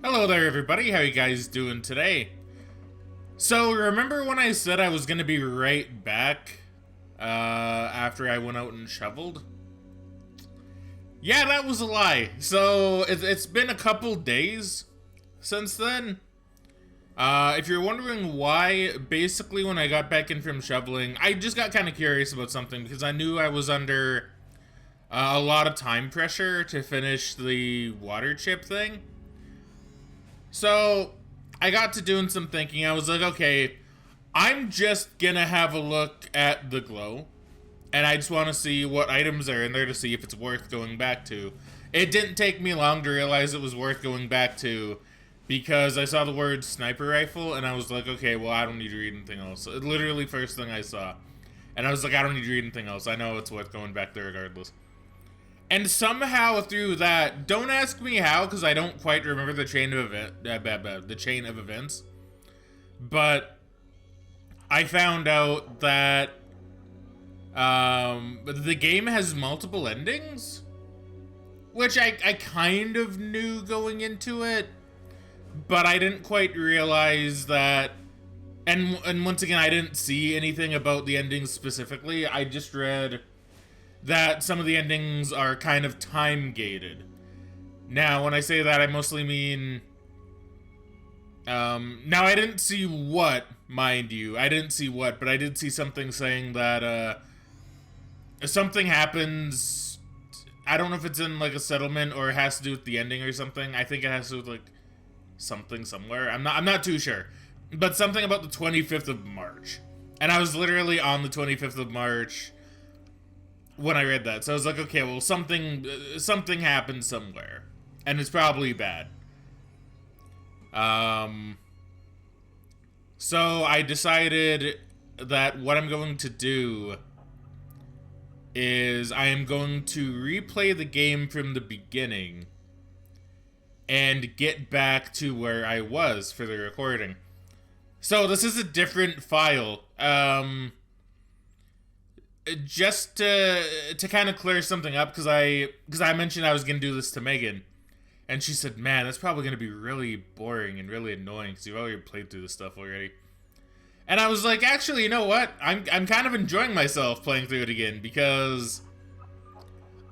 Hello there everybody, how you guys doing today? So remember when I said I was gonna be right back after I went out and shoveled? Yeah, that was a lie. So it's been a couple days since then. If you're wondering why, basically when I got back in from shoveling, I just got kind of curious about something because I knew I was under a lot of time pressure to finish the water chip thing. So, I got to doing some thinking. I was like, okay, I'm just gonna have a look at the glow. And I just want to see what items are in there to see if it's worth going back to. It didn't take me long to realize it was worth going back to because I saw the word sniper rifle and I was like, okay, well, I don't need to read anything else. Literally first thing I saw. And I was like, I don't need to read anything else. I know it's worth going back there regardless. And somehow through that, don't ask me how, because I don't quite remember the chain of events. But I found out that the game has multiple endings, which I kind of knew going into it, but I didn't quite realize that. And once again, I didn't see anything about the endings specifically. I just read that some of the endings are kind of time-gated. Now, when I say that, I mostly mean... now, I didn't see what, mind you. I didn't see what, but I did see something saying that, something happens... I don't know if it's in, like, a settlement or it has to do with the ending or something. I think it has to do with, like, something somewhere. I'm not too sure. But something about the 25th of March. And I was literally on the 25th of March when I read that. So I was like, okay, well, something happened somewhere. And it's probably bad. So I decided that what I'm going to do is I am going to replay the game from the beginning and get back to where I was for the recording. So this is a different file. Just to kind of clear something up, because I mentioned I was gonna do this to Megan, and she said, "Man, that's probably gonna be really boring and really annoying because you've already played through this stuff already." And I was like, actually, you know what? I'm kind of enjoying myself playing through it again because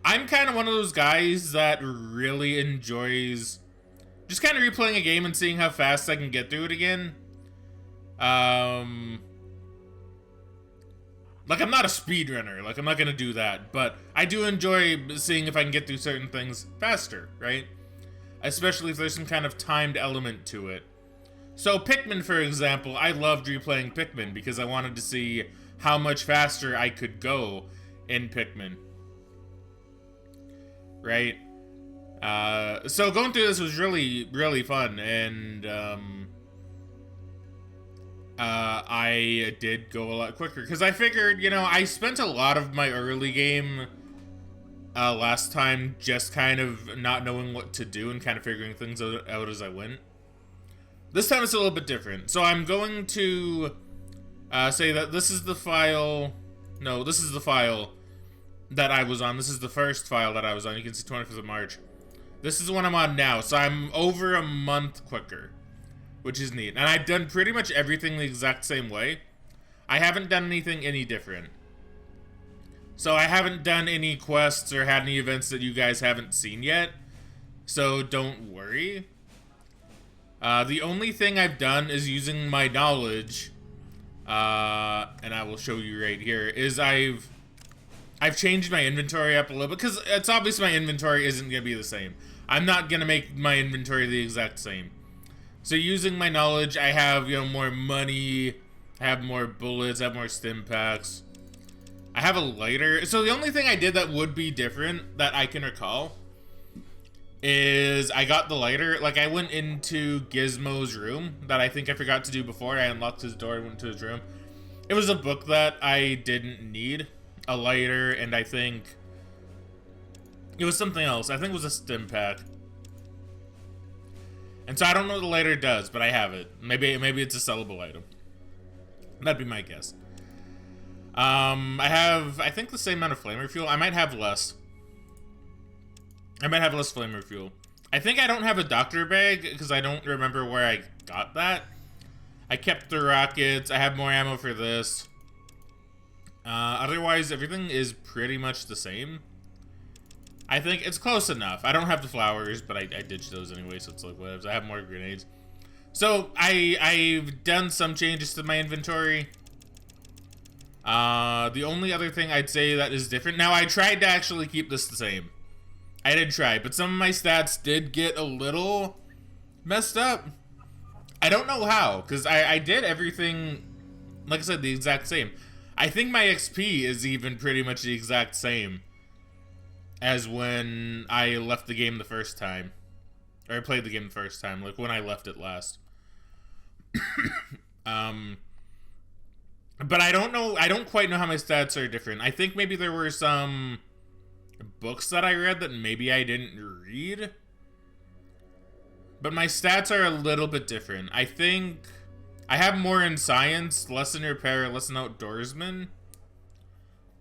I'm kind of one of those guys that really enjoys just kind of replaying a game and seeing how fast I can get through it again. Like, I'm not a speedrunner, like, I'm not gonna do that, but I do enjoy seeing if I can get through certain things faster, right? Especially if there's some kind of timed element to it. So, Pikmin, for example, I loved replaying Pikmin because I wanted to see how much faster I could go in Pikmin. Right? So going through this was really, really fun, and, I did go a lot quicker, because I figured, you know, I spent a lot of my early game, last time just kind of not knowing what to do and kind of figuring things out as I went. This time it's a little bit different. So I'm going to, say that this is the file, no, this is the file that I was on. This is the first file that I was on. You can see 25th of March. This is the one I'm on now, so I'm over a month quicker, which is neat. And I've done pretty much everything the exact same way. I haven't done anything any different. So I haven't done any quests or had any events that you guys haven't seen yet. So don't worry. The only thing I've done is using my knowledge, and I will show you right here, is I've changed my inventory up a little bit, because it's obvious my inventory isn't going to be the same. I'm not going to make my inventory the exact same. So using my knowledge, I have, you know, more money, I have more bullets, I have more stim packs. I have a lighter. So the only thing I did that would be different that I can recall is I got the lighter. Like, I went into Gizmo's room that I think I forgot to do before. I unlocked his door and went to his room. It was a book that I didn't need. A lighter, and I think it was something else. I think it was a stim pack. And so I don't know what the lighter does, but I have it. Maybe it's a sellable item. That'd be my guess. I have, I think, the same amount of flamer fuel. I might have less. I might have less flamer fuel. I think I don't have a doctor bag because I don't remember where I got that. I kept the rockets. I have more ammo for this. Otherwise, everything is pretty much the same. I think it's close enough. I don't have the flowers, but I ditched those anyway, so it's like whatever. I have more grenades. So, I've done some changes to my inventory. The only other thing I'd say that is different... Now, I tried to actually keep this the same. I did try, but some of my stats did get a little messed up. I don't know how, because I did everything, like I said, the exact same. I think my XP is even pretty much the exact same as when I left the game the first time. Or I played the game the first time, like when I left it last. But I don't know, I don't quite know how my stats are different. I think maybe there were some books that I read that maybe I didn't read. But my stats are a little bit different. I think I have more in science, less in repair, less in outdoorsman.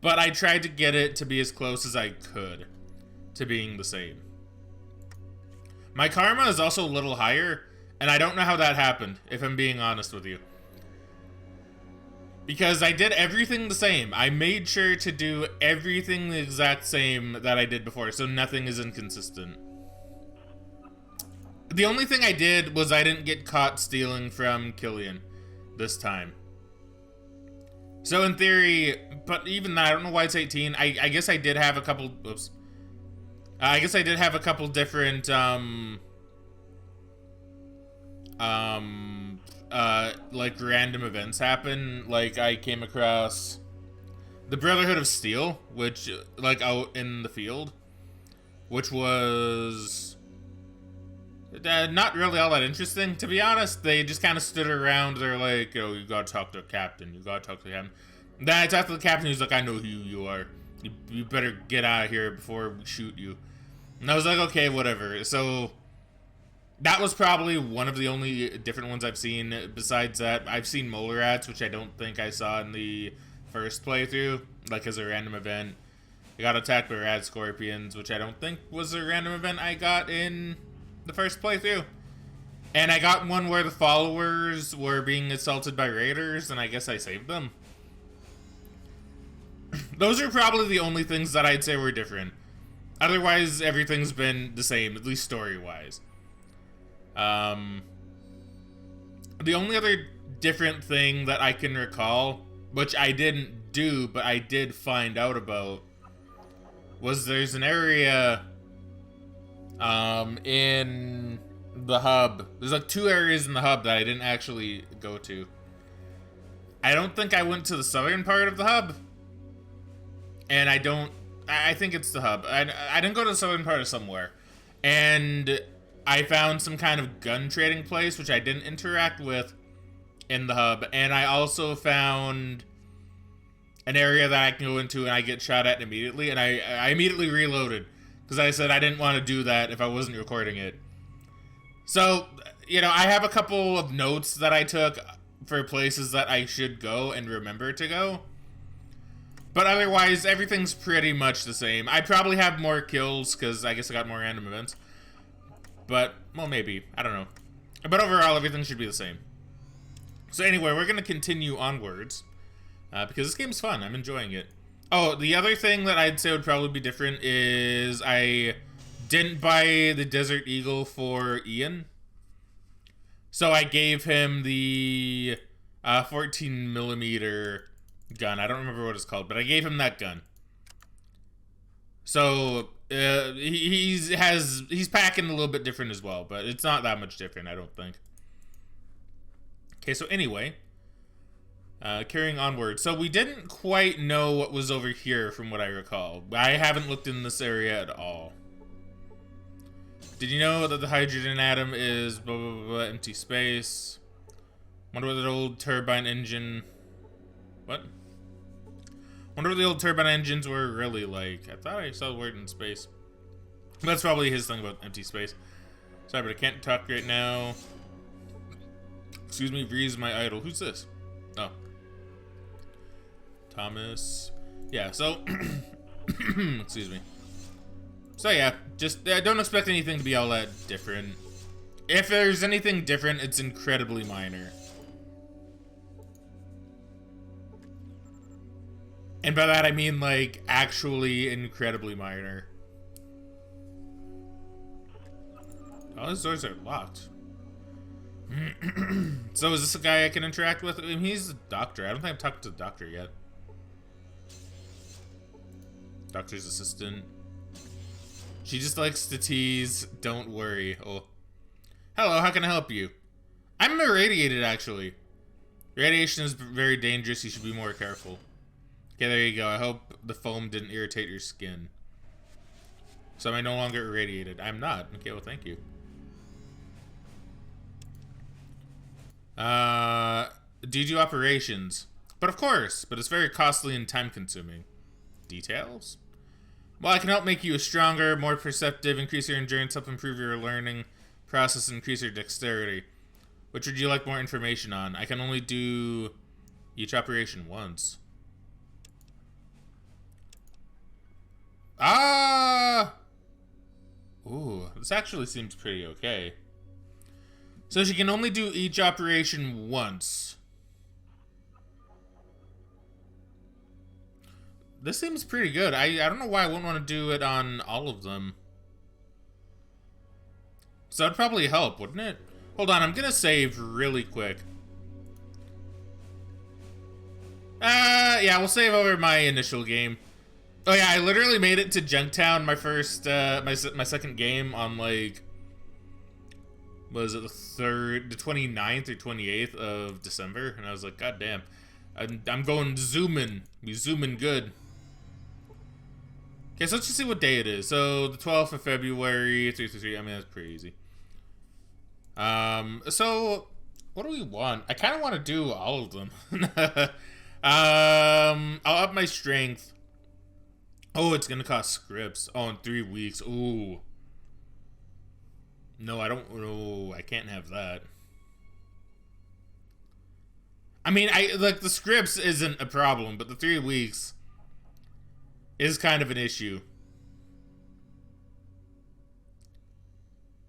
But I tried to get it to be as close as I could to being the same. My karma is also a little higher, and I don't know how that happened, if I'm being honest with you. Because I did everything the same. I made sure to do everything the exact same that I did before, so nothing is inconsistent. The only thing I did was I didn't get caught stealing from Killian this time. So in theory, but even that, I don't know why it's 18. I guess I did have a couple, oops. I guess I did have a couple different, like random events happen. Like I came across the Brotherhood of Steel, which like out in the field, which was not really all that interesting, to be honest. They just kind of stood around. They're like, oh, you gotta talk to the captain. You gotta talk to him. Then I talked to the captain. He's like, I know who you are. You better get out of here before we shoot you. And I was like, okay, whatever. So that was probably one of the only different ones I've seen. Besides that, I've seen mole rats, which I don't think I saw in the first playthrough, like as a random event. I got attacked by rad scorpions, which I don't think was a random event I got in the first playthrough. And I got one where the followers were being assaulted by raiders, and I guess I saved them. Those are probably the only things that I'd say were different. Otherwise, everything's been the same, at least story-wise. The only other different thing that I can recall, which I didn't do, but I did find out about, was there's an area in the hub. There's like 2 areas in the hub that I didn't actually go to. I don't think I went to the southern part of the hub. And I think it's the hub. I didn't go to the southern part of somewhere. And I found some kind of gun trading place, which I didn't interact with in the hub. And I also found an area that I can go into and I get shot at immediately. And I immediately reloaded, because I said I didn't want to do that if I wasn't recording it. So, you know, I have a couple of notes that I took for places that I should go and remember to go. But otherwise, everything's pretty much the same. I probably have more kills, because I guess I got more random events. But, well, maybe. I don't know. But overall, everything should be the same. So anyway, we're going to continue onwards. Because this game's fun. I'm enjoying it. Oh, the other thing that I'd say would probably be different is I didn't buy the Desert Eagle for Ian. So I gave him the 14mm gun. I don't remember what it's called, but I gave him that gun. So he's packing a little bit different as well, but it's not that much different, I don't think. Okay, so anyway, carrying onward. So we didn't quite know what was over here from what I recall. I haven't looked in this area at all. Did you know that the hydrogen atom is blah blah blah, blah empty space? Wonder what that old turbine engine... What? Wonder what the old turbine engines were really like. I thought I saw the word in space. That's probably his thing about empty space. Sorry, but I can't talk right now. Excuse me, Vree's my idol. Who's this? Oh. Thomas. Yeah, so... excuse me. So yeah, just don't expect anything to be all that different. If there's anything different, it's incredibly minor. And by that I mean, like, actually incredibly minor. All these doors are locked. So is this a guy I can interact with? I mean, he's a doctor. I don't think I've talked to the doctor yet. Doctor's assistant. She just likes to tease. Don't worry. Oh. Hello, how can I help you? I'm irradiated, actually. Radiation is very dangerous. You should be more careful. Okay, there you go. I hope the foam didn't irritate your skin. So am I no longer irradiated? I'm not. Okay, well, thank you. Do you do operations? But of course, but it's very costly and time-consuming. Details? Well, I can help make you stronger, more perceptive, increase your endurance, help improve your learning process, and increase your dexterity. Which would you like more information on? I can only do each operation once. Ah! Ooh, this actually seems pretty okay. So she can only do each operation once. This seems pretty good. I don't know why I wouldn't want to do it on all of them. So that'd probably help, wouldn't it? Hold on, I'm gonna save really quick. Yeah, we'll save over my initial game. Oh yeah, I literally made it to Junktown, my first, my second game on, like, was it the 29th or 28th of December? And I was like, God damn, I'm going zooming. We zooming good. Okay, so let's just see what day it is. So the 12th of February, 333. I mean, that's pretty easy. So what do we want? I kind of want to do all of them. I'll up my strength. Oh, it's gonna cost scripts. Oh, in 3 weeks. Ooh. No, I don't. No, I can't have that. I mean, like the scripts isn't a problem, but the 3 weeks is kind of an issue.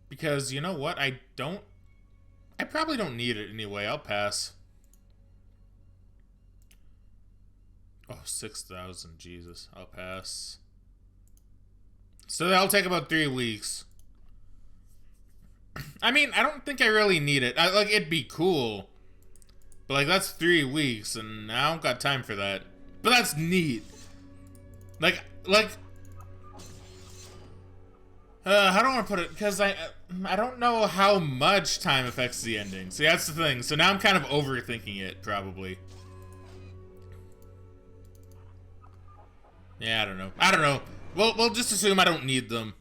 Because you know what? I probably don't need it anyway. I'll pass. Oh, 6,000. Jesus. I'll pass. So that'll take about 3 weeks. I mean, I don't think I really need it. Like, it'd be cool. But, like, that's 3 weeks, and I don't got time for that. But that's neat. Like, how do I want to put it? Because I don't know how much time affects the ending. See, that's the thing. So now I'm kind of overthinking it, probably. Yeah, I don't know. We'll just assume I don't need them.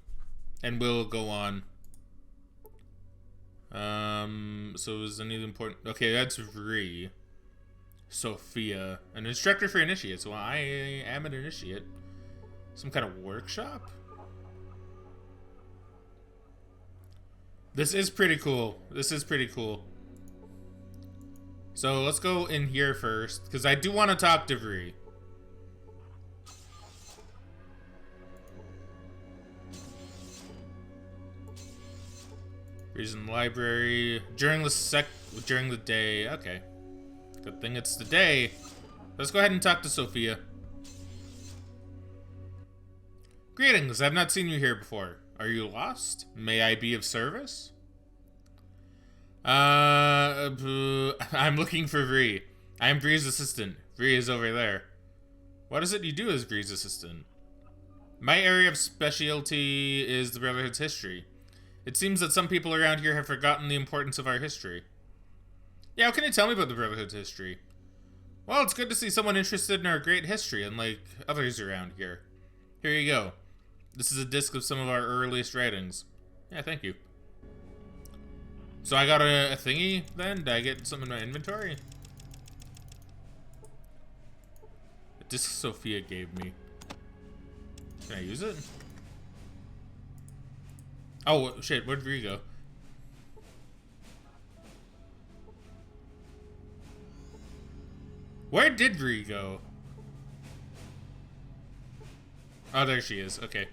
And we'll go on. So is anything important? Okay, that's Vree. Sophia. An instructor for initiates. Well, I am an initiate. Some kind of workshop? This is pretty cool. This is pretty cool. So let's go in here first, because I do want to talk to Vree. Vree's in the library during the day. Okay. Good thing it's the day. Let's go ahead and talk to Sophia. Greetings, I've not seen you here before. Are you lost? May I be of service? I'm looking for Vree. I am Vree's assistant. Vree is over there. What is it you do as Vree's assistant? My area of specialty is the Brotherhood's history. It seems that some people around here have forgotten the importance of our history. Yeah, what can you tell me about the Brotherhood's history? Well, it's good to see someone interested in our great history, unlike others around here. Here you go. This is a disc of some of our earliest writings. Yeah, thank you. So I got a thingy then? Did I get something in my inventory? A disc Sophia gave me. Can I use it? Oh, shit, where'd Vree go? Where did Vree go? Oh, there she is. Okay.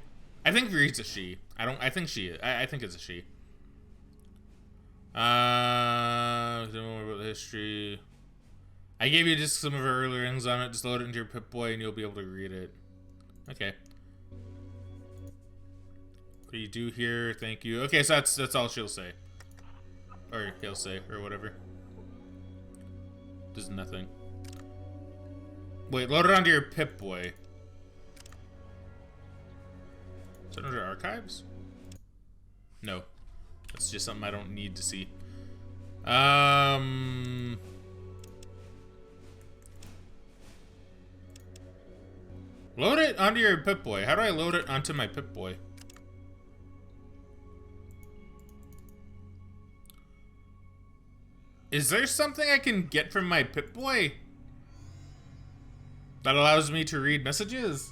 I think reads a she. I think she. I think it's a she. Don't know about the history. I gave you just some of her earlier things on it. Just load it into your Pip-Boy and you'll be able to read it. Okay. What do you do here? Thank you. Okay, so that's all she'll say. Or he'll say, or whatever. Does nothing. Wait, load it onto your Pip-Boy. Is it under archives? No. That's just something I don't need to see. Load it onto your Pip-Boy. How do I load it onto my Pip-Boy? Is there something I can get from my Pip-Boy that allows me to read messages?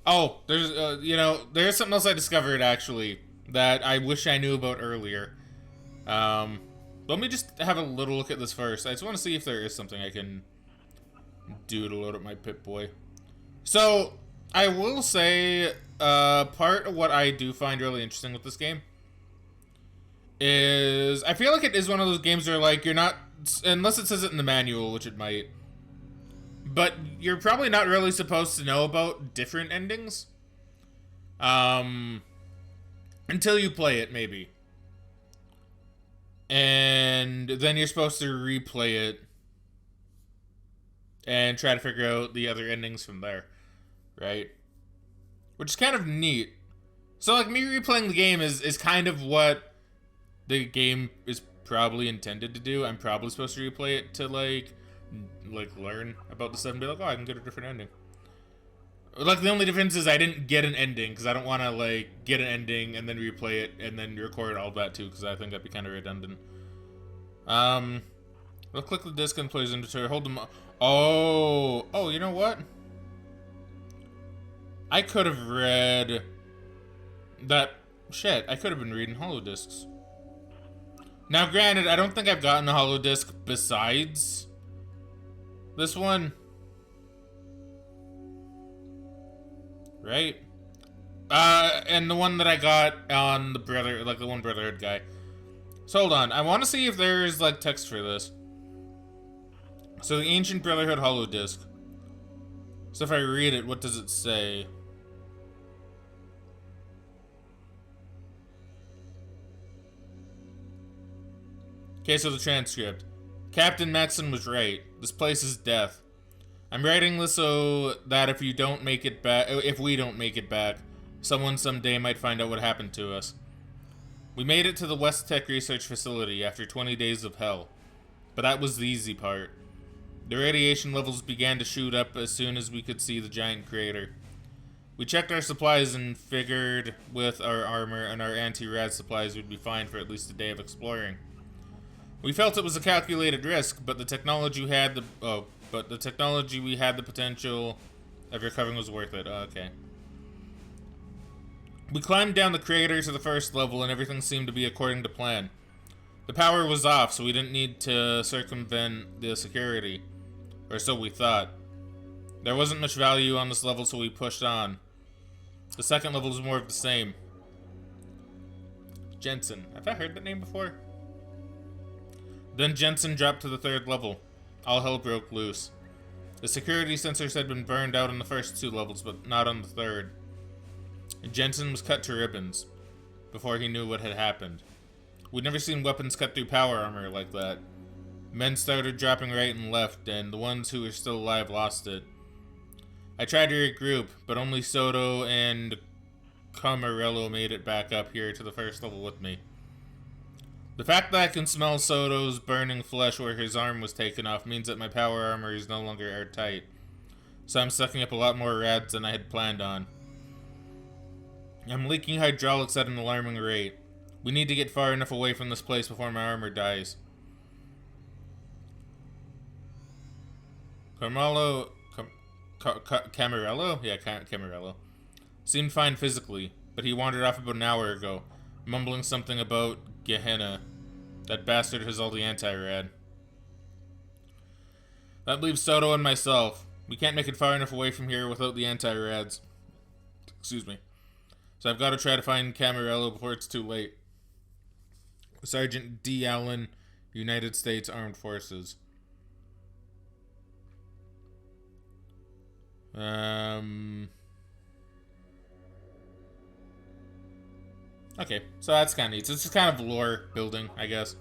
Oh, there's, you know, there's something else I discovered, actually, that I wish I knew about earlier. Let me just have a little look at this first. I just want to see if there is something I can do to load up my Pip-Boy. So, I will say, part of what I do find really interesting with this game is, I feel like it is one of those games where, like, you're not, unless it says it in the manual, which it might, but you're probably not really supposed to know about different endings. Until you play it, maybe. And then you're supposed to replay it and try to figure out the other endings from there, right? Which is kind of neat. So, like, me replaying the game is kind of what the game is probably intended to do. I'm probably supposed to replay it to, like learn about the stuff and be like, oh, I can get a different ending. Like, the only difference is I didn't get an ending, because I don't want to, like, get an ending and then replay it and then record all that, too, because I think that'd be kind of redundant. We'll click the disc and player's inventory. Hold them. Oh, you know what? I could have read that. Shit, I could have been reading holodiscs. Now, granted, I don't think I've gotten a holodisc besides this one. Right? And the one that I got on the the one Brotherhood guy. So hold on, I want to see if there's, like, text for this. So the Ancient Brotherhood holodisc. So if I read it, what does it say? Okay, so the transcript. Captain Maxon was right. This place is death. I'm writing this so that if we don't make it back, someone someday might find out what happened to us. We made it to the West Tech Research Facility after 20 days of hell. But that was the easy part. The radiation levels began to shoot up as soon as we could see the giant crater. We checked our supplies and figured with our armor and our anti-rad supplies we'd be fine for at least a day of exploring. We felt it was a calculated risk, but the technology we had the potential of recovering was worth it. Oh, okay. We climbed down the crater to the first level and everything seemed to be according to plan. The power was off, so we didn't need to circumvent the security. Or so we thought. There wasn't much value on this level, so we pushed on. The second level was more of the same. Jensen. Have I heard that name before? Then Jensen dropped to the third level. All hell broke loose. The security sensors had been burned out on the first two levels, but not on the third. Jensen was cut to ribbons before he knew what had happened. We'd never seen weapons cut through power armor like that. Men started dropping right and left, and the ones who were still alive lost it. I tried to regroup, but only Soto and Camarello made it back up here to the first level with me. The fact that I can smell Soto's burning flesh where his arm was taken off means that my power armor is no longer airtight. So I'm sucking up a lot more rads than I had planned on. I'm leaking hydraulics at an alarming rate. We need to get far enough away from this place before my armor dies. Camarello? Yeah, Camarello. Seemed fine physically, but he wandered off about an hour ago, mumbling something about Gehenna. That bastard has all the anti-rad. That leaves Soto and myself. We can't make it far enough away from here without the anti-rads. Excuse me. So I've got to try to find Camarello before it's too late. Sergeant D. Allen, United States Armed Forces. Okay, so that's kind of neat. So it's just kind of lore building, I guess.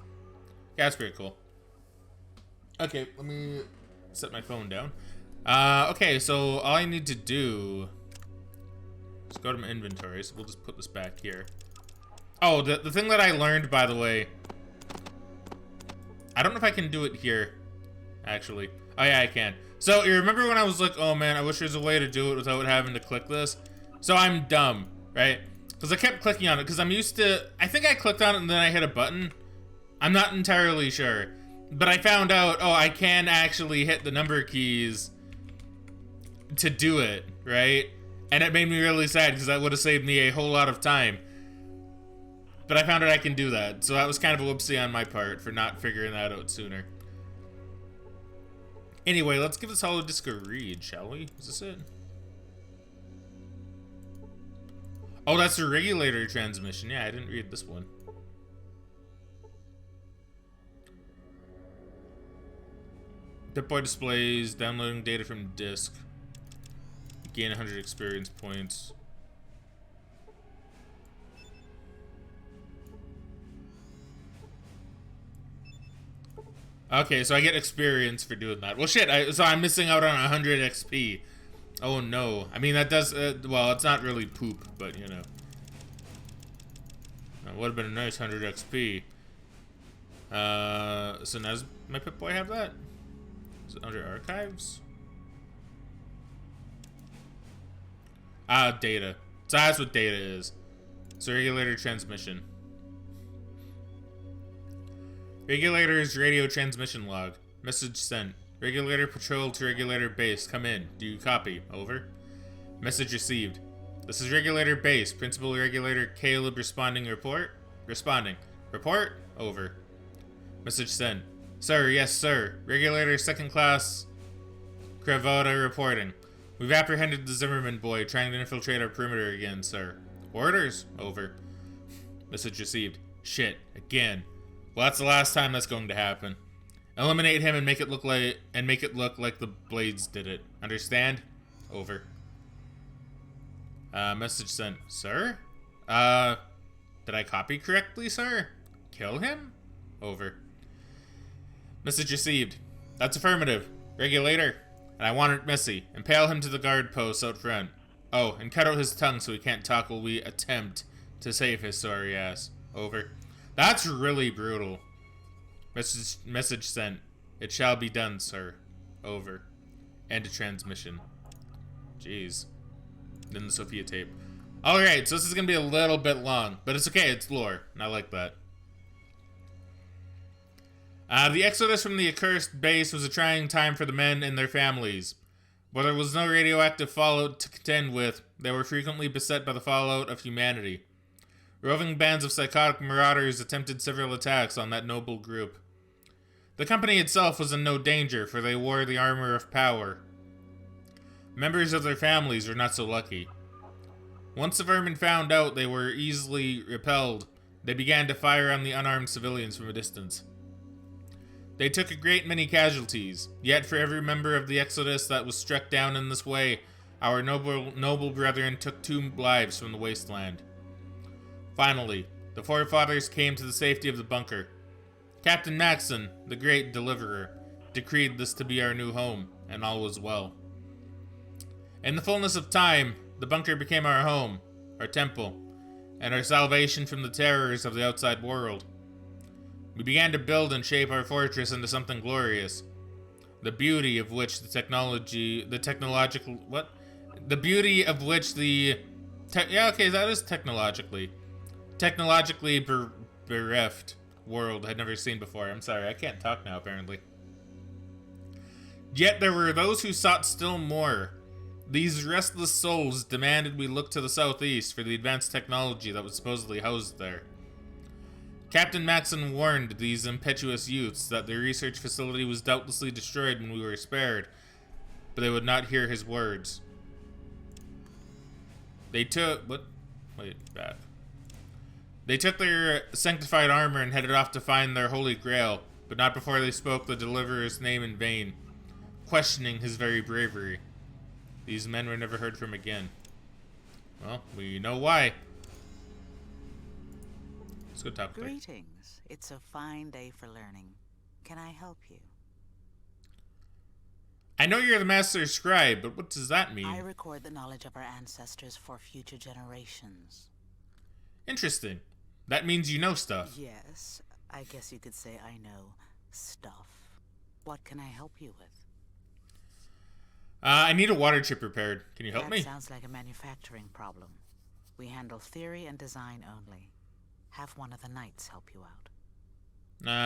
Yeah, that's pretty cool. Okay, let me set my phone down. Okay, so all I need to do is go to my inventory. So we'll just put this back here. Oh, the thing that I learned, by the way, I don't know if I can do it here, actually. Oh yeah, I can. So you remember when I was like, oh man, I wish there's a way to do it without having to click this? So I'm dumb, right? Because I kept clicking on it, because I'm used to, I think I clicked on it and then I hit a button. I'm not entirely sure. But I found out, oh, I can actually hit the number keys to do it, right? And it made me really sad, because that would have saved me a whole lot of time. But I found out I can do that, so that was kind of a whoopsie on my part for not figuring that out sooner. Anyway, let's give this hollow disk a read, shall we? Is this it? Oh, that's the regulator transmission. Yeah, I didn't read this one. Pip-Boy displays downloading data from disk. Gain 100 experience points. Okay, so I get experience for doing that. Well, shit, so I'm missing out on 100 XP. Oh, no. I mean, that does... well, it's not really poop, but, you know. That would have been a nice 100 XP. So now does my Pip-Boy have that? Is it under archives? Data. So that's what data is. So regulator transmission. Regulator's radio transmission log. Message sent. Regulator patrol to regulator base. Come in. Do you copy? Over. Message received. This is regulator base. Principal regulator Caleb responding. Report. Responding. Report. Over. Message sent. Sir, yes, sir. Regulator second class Cravata reporting. We've apprehended the Zimmerman boy trying to infiltrate our perimeter again, sir. Orders. Over. Message received. Shit. Again. Well, that's the last time that's going to happen. Eliminate him and make it look like the Blades did it. Understand? Over. Message sent. Sir? Did I copy correctly, sir? Kill him? Over. Message received. That's affirmative. Regulator. And I want it messy. Impale him to the guard post out front. Oh, and cut out his tongue so he can't talk while we attempt to save his sorry ass. Over. That's really brutal. Message sent. It shall be done, sir. Over. End transmission. Jeez. Then the Sophia tape. Alright, so this is going to be a little bit long. But it's okay, it's lore. And I like that. The exodus from the accursed base was a trying time for the men and their families. Where there was no radioactive fallout to contend with, they were frequently beset by the fallout of humanity. Roving bands of psychotic marauders attempted several attacks on that noble group. The company itself was in no danger, for they wore the armor of power. Members of their families were not so lucky. Once the vermin found out they were easily repelled, they began to fire on the unarmed civilians from a distance. They took a great many casualties, yet for every member of the Exodus that was struck down in this way, our noble brethren took 2 lives from the wasteland. Finally, the forefathers came to the safety of the bunker. Captain Maxon, the great deliverer, decreed this to be our new home, and all was well. In the fullness of time, the bunker became our home, our temple, and our salvation from the terrors of the outside world. We began to build and shape our fortress into something glorious, the beauty of which the technologically bereft world had never seen before. I'm sorry, I can't talk now, apparently. Yet there were those who sought still more. These restless souls demanded we look to the southeast for the advanced technology that was supposedly housed there. Captain Maxon warned these impetuous youths that their research facility was doubtlessly destroyed when we were spared, but they would not hear his words. They took... What? Wait, back. They took their sanctified armor and headed off to find their holy grail, but not before they spoke the deliverer's name in vain, questioning his very bravery. These men were never heard from again. Well, we know why. Let's go talk to her. Greetings. It's a fine day for learning. Can I help you? I know you're the master scribe, but what does that mean? I record the knowledge of our ancestors for future generations. Interesting. That means you know stuff. Yes, I guess you could say I know stuff. What can I help you with? I need a water chip repaired. Can you help me? That sounds like a manufacturing problem. We handle theory and design only. Have one of the knights help you out.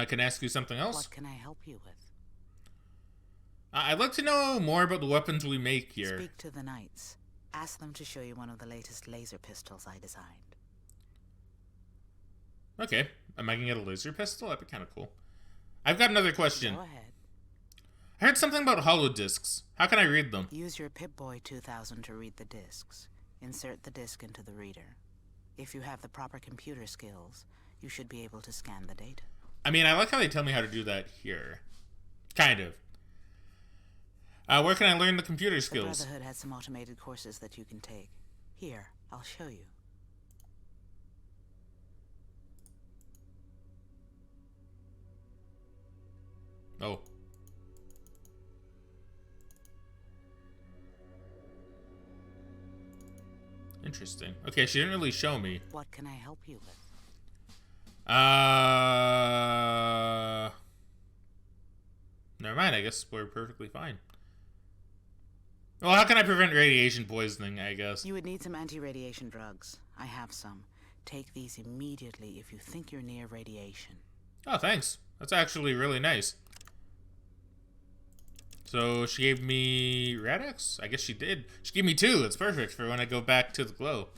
Can I ask you something else? What can I help you with? I'd like to know more about the weapons we make here. Speak to the knights. Ask them to show you one of the latest laser pistols I designed. Okay. Am I gonna get a laser pistol? That'd be kind of cool. I've got another question. Go ahead. I heard something about holodiscs. How can I read them? Use your Pip-Boy 2000 to read the discs. Insert the disc into the reader. If you have the proper computer skills, you should be able to scan the data. I mean, I like how they tell me how to do that here. Kind of. Where can I learn the computer skills? The Brotherhood has some automated courses that you can take. Here, I'll show you. Oh. Interesting. Okay, she didn't really show me. What can I help you with? Never mind, I guess we're perfectly fine. Well, how can I prevent radiation poisoning, I guess? You would need some anti-radiation drugs. I have some. Take these immediately if you think you're near radiation. Oh, thanks. That's actually really nice. So, she gave me Rad-X? I guess she did. She gave me 2. It's perfect for when I go back to the glow.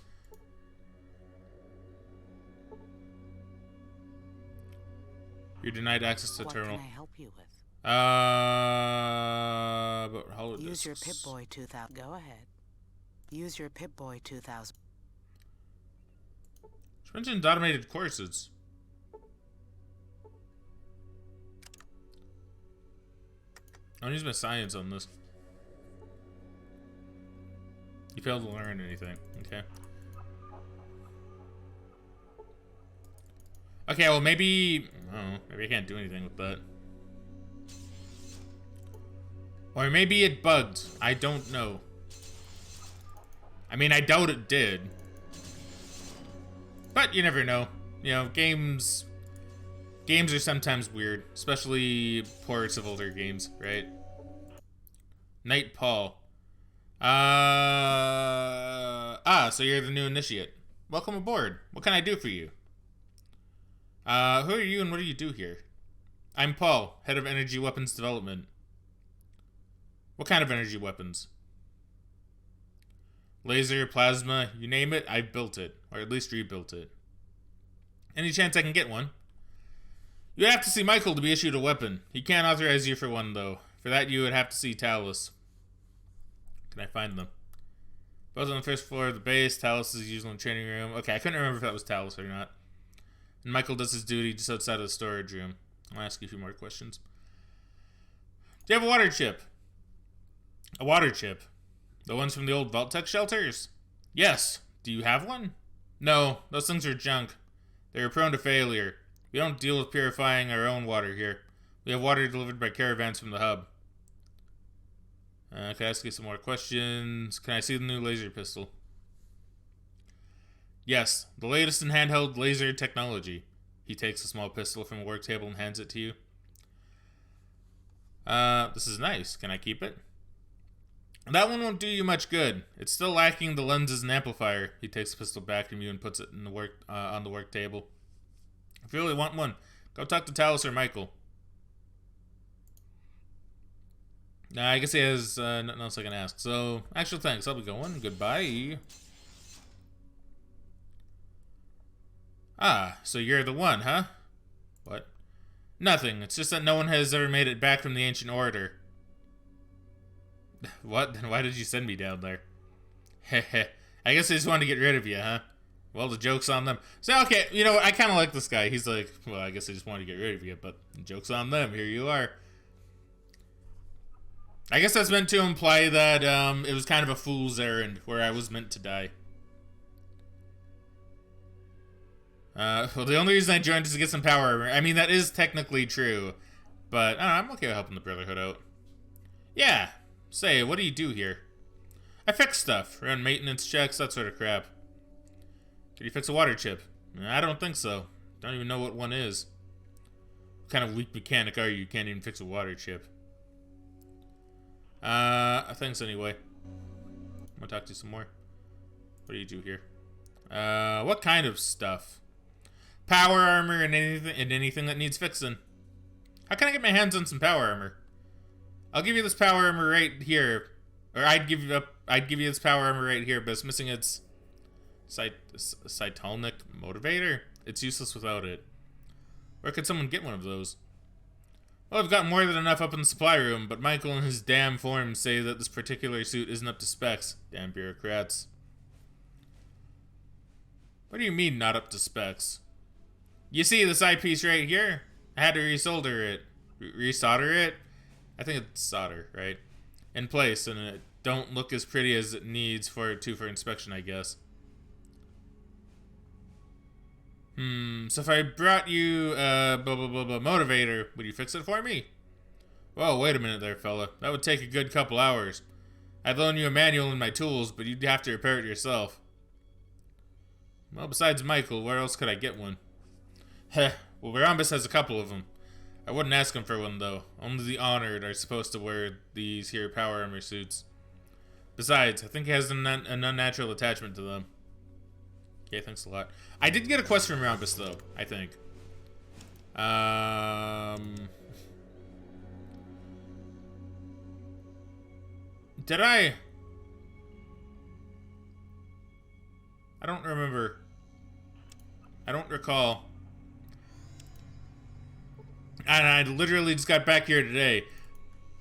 You're denied access to the terminal. What can I help you with? But holodiscs. Use your Pip-Boy 2000. Go ahead. Use your Pip-Boy 2000. She mentioned automated courses. I'll use my science on this. You failed to learn anything. Okay. Okay, well maybe... Oh, maybe I can't do anything with that. Or maybe it bugged. I don't know. I mean, I doubt it did. But you never know. You know, games are sometimes weird. Especially ports of older games, right? Knight Paul. So you're the new initiate. Welcome aboard. What can I do for you? Who are you and what do you do here? I'm Paul, head of energy weapons development. What kind of energy weapons? Laser, plasma, you name it, I built it. Or at least rebuilt it. Any chance I can get one? You would have to see Michael to be issued a weapon. He can't authorize you for one, though. For that, you would have to see Talus. Can I find them? Both on the first floor of the base. Talus is usually in the training room. Okay, I couldn't remember if that was Talus or not. And Michael does his duty just outside of the storage room. I'll ask you a few more questions. Do you have a water chip? A water chip? The ones from the old Vault-Tec shelters? Yes. Do you have one? No, those things are junk. They are prone to failure. We don't deal with purifying our own water here. We have water delivered by caravans from the hub. Can I ask you some more questions? Can I see the new laser pistol? Yes, the latest in handheld laser technology. He takes a small pistol from a work table and hands it to you. This is nice. Can I keep it? That one won't do you much good. It's still lacking the lenses and amplifier. He takes the pistol back from you and puts it in the on the work table. If you really want one, go talk to Talus or Michael. I guess he has nothing else I can ask. So, actual thanks. I'll be going. Goodbye. Ah, so you're the one, huh? What? Nothing. It's just that no one has ever made it back from the Ancient Order. What? Then why did you send me down there? Heh. I guess they just wanted to get rid of you, huh? Well, the joke's on them. So, okay, you know what? I kind of like this guy. He's like, well, I guess they just wanted to get rid of you, but the joke's on them. Here you are. I guess that's meant to imply that it was kind of a fool's errand where I was meant to die. Well, the only reason I joined is to get some power armor. I mean, that is technically true, but I'm okay with helping the Brotherhood out. Yeah. Say, what do you do here? I fix stuff. Run maintenance checks, that sort of crap. Did you fix a water chip? I don't think so. Don't even know what one is. What kind of weak mechanic are you? You can't even fix a water chip. Thanks anyway. I'm gonna talk to you some more. What do you do here? What kind of stuff? Power armor and anything that needs fixing. How can I get my hands on some power armor? I'll give you this power armor right here. Or I'd give you this power armor right here, but it's missing its cytonic motivator. It's useless without it. Where could someone get one of those? Well, I've got more than enough up in the supply room, but Michael and his damn forms say that this particular suit isn't up to specs. Damn bureaucrats. What do you mean, not up to specs? You see this eyepiece right here? I had to resolder it. Resolder it? I think it's solder, right? In place, and it don't look as pretty as it needs for inspection, I guess. So if I brought you motivator, would you fix it for me? Whoa, wait a minute there, fella. That would take a good couple hours. I'd loan you a manual and my tools, but you'd have to repair it yourself. Well, besides Michael, where else could I get one? Heh, well, Rhombus has a couple of them. I wouldn't ask him for one, though. Only the honored are supposed to wear these here power armor suits. Besides, I think he has an unnatural attachment to them. Okay, thanks a lot. I did get a quest from Rhombus, though, I think. Did I? I don't remember. I don't recall. And I literally just got back here today.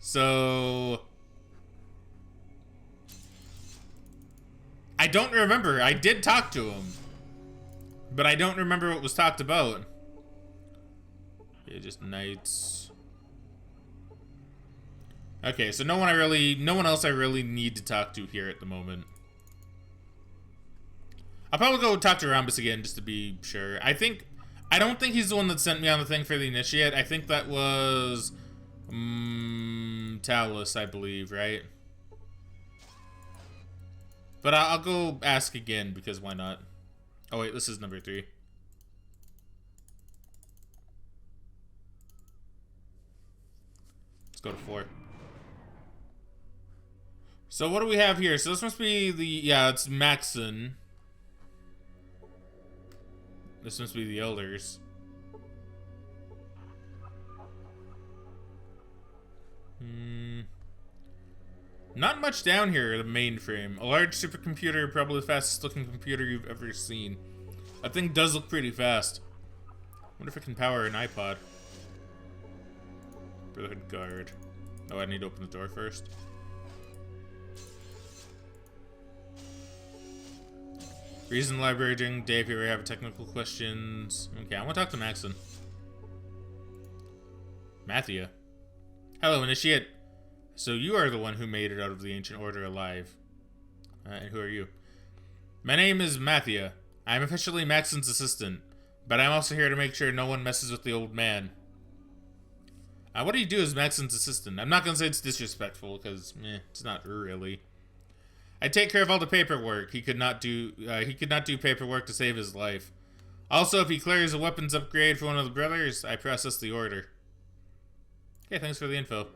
So I don't remember. I did talk to him, but I don't remember what was talked about. Yeah, just knights. Okay, so no one else I really need to talk to here at the moment. I'll probably go talk to Rhombus again just to be sure. I don't think he's the one that sent me on the thing for the initiate. I think that was Talus, I believe, right? But I'll go ask again because why not? Oh wait, this is number 3. Let's go to 4. So what do we have here? So this must be it's Maxon. This must be the elders. Not much down here at the mainframe. A large supercomputer, probably the fastest looking computer you've ever seen. That thing does look pretty fast. Wonder if it can power an iPod. Brotherhood guard. Oh, I need to open the door first. Reason library during the day if you ever have technical questions. Okay, I want to talk to Maxon. Mathia. Hello, Initiate. So you are the one who made it out of the Ancient Order alive. And who are you? My name is Mathia. I'm officially Maxon's assistant, but I'm also here to make sure no one messes with the old man. What do you do as Maxon's assistant? I'm not going to say it's disrespectful, because, it's not really. I take care of all the paperwork. He could not do paperwork to save his life. Also, if he clears a weapons upgrade for one of the brothers, I process the order. Okay, thanks for the info.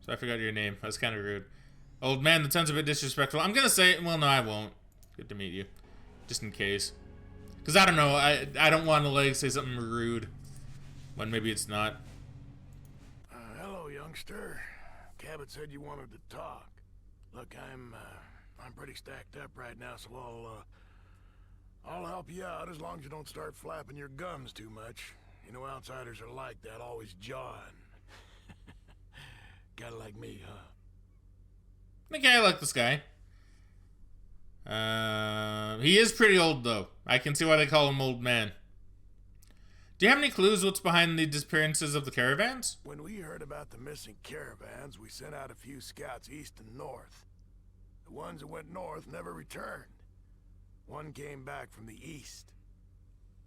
So I forgot your name. That's kind of rude. Old man, that sounds a bit disrespectful. I'm gonna say, well, no, I won't. Good to meet you. Just in case. Because I don't know, I don't want to, like, say something rude when maybe it's not. Hello, youngster. Cabot said you wanted to talk. Look, I'm pretty stacked up right now, so I'll help you out as long as you don't start flapping your gums too much. You know, outsiders are like that, always jawing. Kinda like me, huh? Okay, I like this guy. He is pretty old, though. I can see why they call him Old Man. Do you have any clues what's behind the disappearances of the caravans? When we heard about the missing caravans, we sent out a few scouts east and north. The ones that went north never returned. One came back from the east.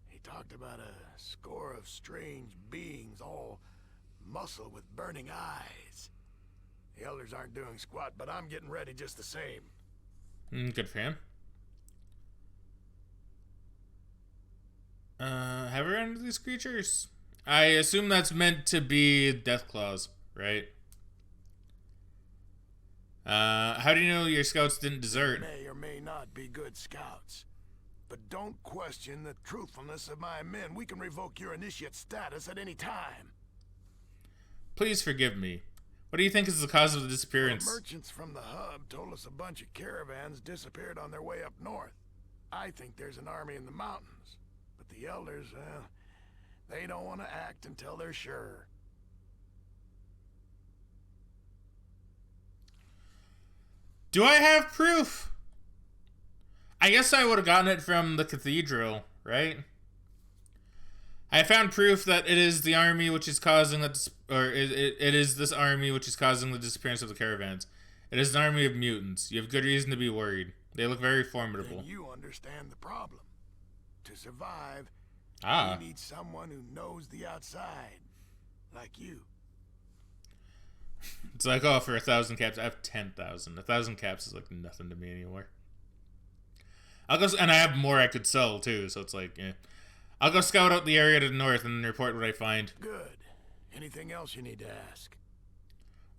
He talked about a score of strange beings, all muscle with burning eyes. The elders aren't doing squat, but I'm getting ready just the same. Good for him. Have we run into these creatures? I assume that's meant to be death claws, right? How do you know your scouts didn't desert? May or may not be good scouts. But don't question the truthfulness of my men. We can revoke your initiate status at any time. Please forgive me. What do you think is the cause of the disappearance? The merchants from the hub told us a bunch of caravans disappeared on their way up north. I think there's an army in the mountains. But the elders, they don't want to act until they're sure. Do I have proof? I guess I would have gotten it from the cathedral, right? I found proof that it is the army which is causing it is this army which is causing the disappearance of the caravans. It is an army of mutants. You have good reason to be worried. They look very formidable. Then you understand the problem. To survive, you need someone who knows the outside, like you. It's like, oh, for 1,000 caps, I have 10,000. 1,000 caps is like nothing to me anymore. I'll go, and I have more I could sell too, so it's like, eh. I'll go scout out the area to the north and report what I find. Good. Anything else you need to ask?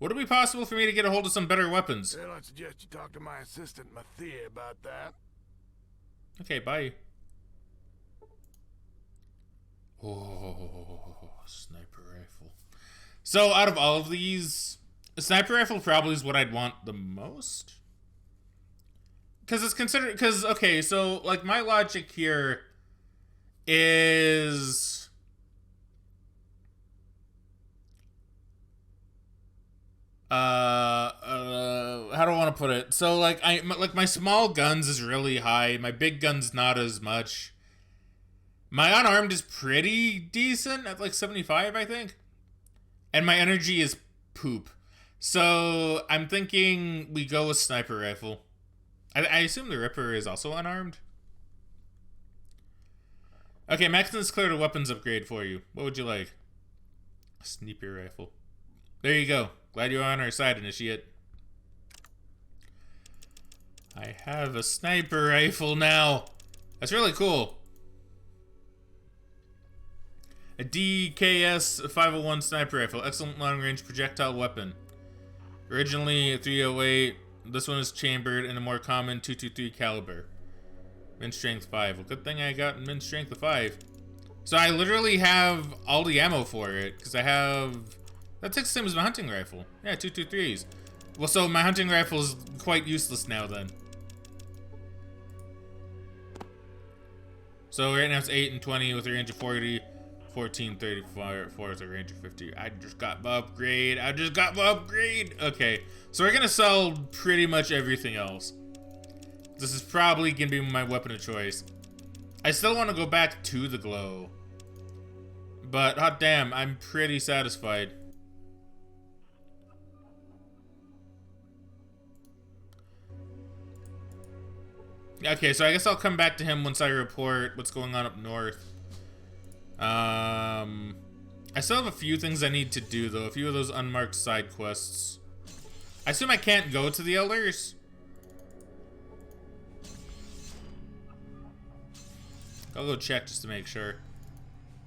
Would it be possible for me to get a hold of some better weapons? Well, I'd suggest you talk to my assistant, Mathia, about that. Okay, bye. Oh, sniper rifle. So, out of all of these, a sniper rifle probably is what I'd want the most. Because it's considered... Because, okay, so, like, my logic here is... how do I want to put it? So, like, my small guns is really high. My big gun's not as much. My unarmed is pretty decent at, like, 75, I think. And my energy is poop. So, I'm thinking we go with sniper rifle. I assume the Ripper is also unarmed. Okay, Maxton's cleared a weapons upgrade for you. What would you like? A sniper rifle. There you go. Glad you're on our side, Initiate. I have a sniper rifle now. That's really cool. A DKS 501 sniper rifle. Excellent long-range projectile weapon. Originally a 308. This one is chambered in a more common 223 caliber. Min strength 5. Well, good thing I got min strength of 5. So I literally have all the ammo for it. Because I have... That takes the same as my hunting rifle. Yeah, 223s. Well, so my hunting rifle is quite useless now then. So right now it's 8 and 20 with a range of 40. 14, 34 with a range of 50. I just got my upgrade. Okay, so we're gonna sell pretty much everything else. This is probably gonna be my weapon of choice. I still want to go back to the glow. But, hot damn, I'm pretty satisfied. Okay, so I guess I'll come back to him once I report what's going on up north. I still have a few things I need to do, though. A few of those unmarked side quests. I assume I can't go to the Elders? I'll go check just to make sure.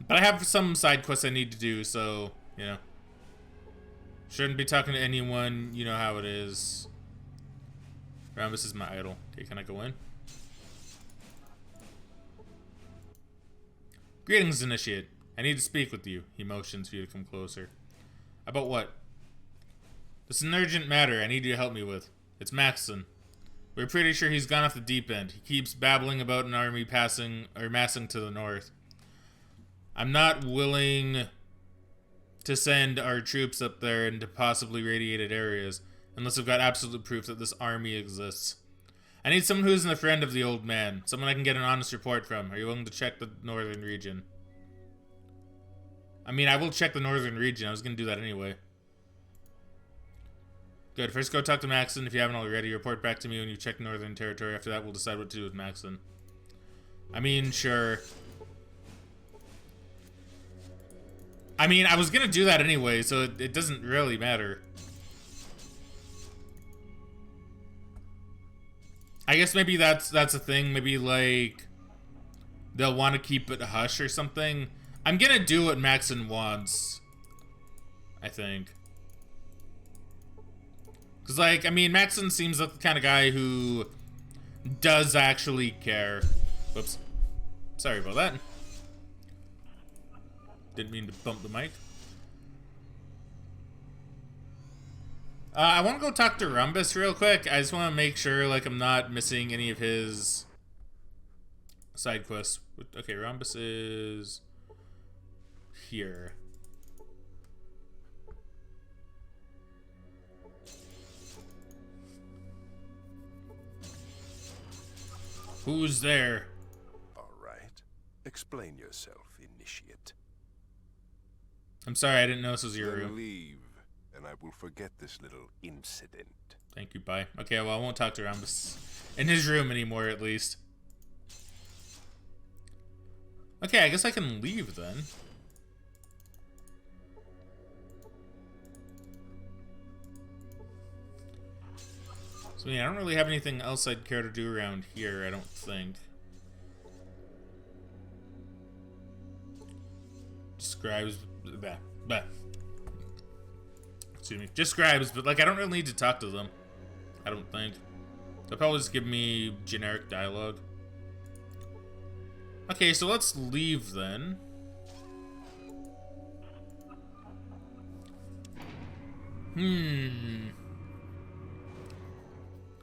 But I have some side quests I need to do, so, you know. Shouldn't be talking to anyone. You know how it is. Rambus is my idol. Okay, can I go in? Greetings, Initiate. I need to speak with you. He motions for you to come closer. About what? This is an urgent matter I need you to help me with. It's Maxson. We're pretty sure he's gone off the deep end. He keeps babbling about an army massing to the north. I'm not willing to send our troops up there into possibly radiated areas. Unless I've got absolute proof that this army exists. I need someone who isn't a friend of the old man. Someone I can get an honest report from. Are you willing to check the northern region? I mean, I will check the northern region. I was going to do that anyway. Good. First go talk to Maxon. If you haven't already, report back to me when you check northern territory. After that, we'll decide what to do with Maxon. I mean, sure. I mean, I was going to do that anyway, so it doesn't really matter. I guess maybe that's a thing. Maybe, like, they'll want to keep it hush or something. I'm gonna do what Maxon wants, I think. Because, like, I mean, Maxon seems like the kind of guy who does actually care. Whoops. Sorry about that. Didn't mean to bump the mic. I want to go talk to Rhombus real quick. I just want to make sure, like, I'm not missing any of his side quests. Okay, Rhombus is here. Who's there? All right. Explain yourself, initiate. I'm sorry, I didn't know this was your Then room. leave, and I will forget this little incident. Thank you, bye. Okay, well, I won't talk to Rhombus in his room anymore, at least. Okay, I guess I can leave then. So, I don't really have anything else I'd care to do around here, I don't think. Scribes, bah. Excuse me. Just scribes, but, like, I don't really need to talk to them. I don't think. They'll probably just give me generic dialogue. Okay, so let's leave then.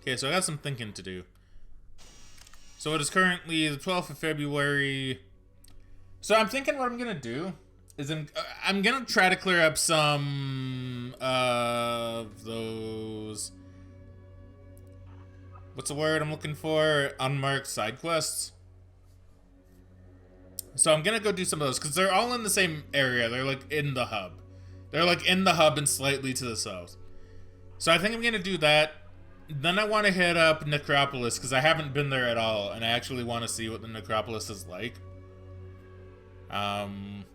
Okay, so I got some thinking to do. So it is currently the 12th of February. So I'm thinking what I'm gonna do is I'm gonna try to clear up some of those, what's the word I'm looking for? Unmarked side quests. So I'm gonna go do some of those because they're all in the same area. They're like in the hub. They're like in the hub and slightly to the south. So I think I'm gonna do that. Then I want to hit up Necropolis because I haven't been there at all, and I actually want to see what the Necropolis is like. Then